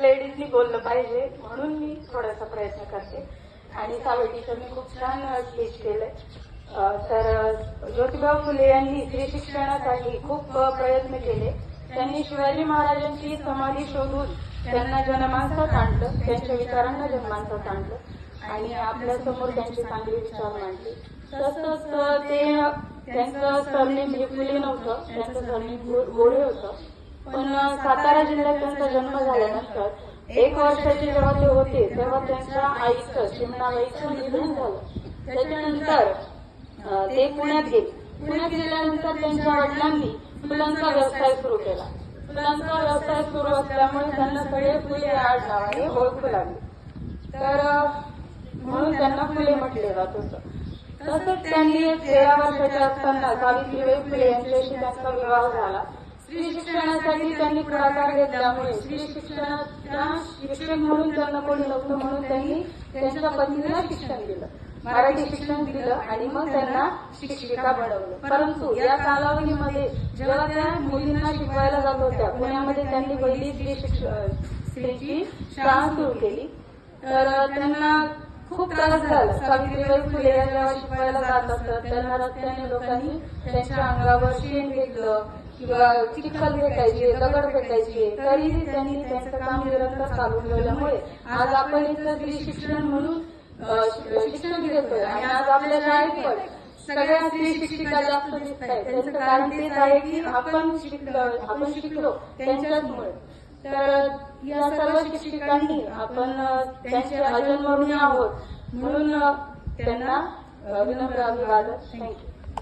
लेडीजनी बोललं पाहिजे म्हणून मी थोडासा प्रयत्न करते. आणि सावे टीचरनी खूप छान स्पीच केलंय. तर ज्योतिबा फुले यांनी स्त्री शिक्षणासाठी खूप प्रयत्न केले. त्यांनी शिवाजी महाराजांची समाधी शोधून त्यांना जनमानसात आणलं, त्यांच्या विचारांना जनमानसात आणलं आणि आपल्या समोर त्यांचे चांगले विचार मांडले. तसंच ते त्यांचं सरनेम हे फुले नव्हतं, त्यांचं सरनेम गोरे होतं. पण सातारा जिल्ह्यात त्यांचा जन्म झाल्यानंतर 1 वर्षाचे जेव्हा ते होते तेव्हा त्यांच्या आईचं चिमणाबाईचं निधन झालं. त्याच्यानंतर ते पुण्यात गेले. पुण्यात गेल्यानंतर त्यांच्या वडिलांनी फुलांचा व्यवसाय सुरू केला. फुलांचा व्यवसाय सुरू असल्यामुळे त्यांना सगळे फुले आड नावाने ओळखू लागले. तर म्हणून त्यांना फुले म्हटले जात होतं. तसंच त्यांनी 13 वर्षाच्या असताना सावित्रीबाई फुले यांच्याशी त्यांचा विवाह झाला. स्त्री शिक्षणासाठी त्यांनी पुढाकार घेतल्यामुळे स्त्री शिक्षणाच्या शिक्षक म्हणून त्यांना कोणी नव्हतं म्हणून त्यांनी त्यांच्या पत्नीला शिक्षण दिलं, मराठी शिक्षण दिलं आणि मग त्यांना शिक्षिका बनवलं. परंतु या कालावधीमध्ये जेव्हा त्या मुलींना शिकवायला जात होत्या पुण्यामध्ये त्यांनी पहिली स्त्रीची शाळा सुरू केली. तर त्यांना खूप त्रास झाला. सावित्रीबाई फुले या जेव्हा शिकवायला जात असत त्यांना रस्त्याने लोकांनी त्यांच्या अंगावर शेण फेकलं किंवा चिखल फेकायचे, दगड फेकायचे, तरीही त्यांनी त्यांचं काम निरंतर चालू ठेवल्यामुळे आज आपण इथं स्त्री शिक्षण म्हणून शिक्षण घेतोय आणि आज आपल्या शाळेत पण सगळ्या स्त्री शिक्षिका जास्त दिसत आहेत. त्याचं कारण तेच आहे की आपण शिकलो त्यांच्याचमुळे. तर या सर्व शिक्षिकांनी आपण त्यांचे अजन्म ऋणी आहोत म्हणून त्यांना विनम्र अभिवादन. थँक्यू.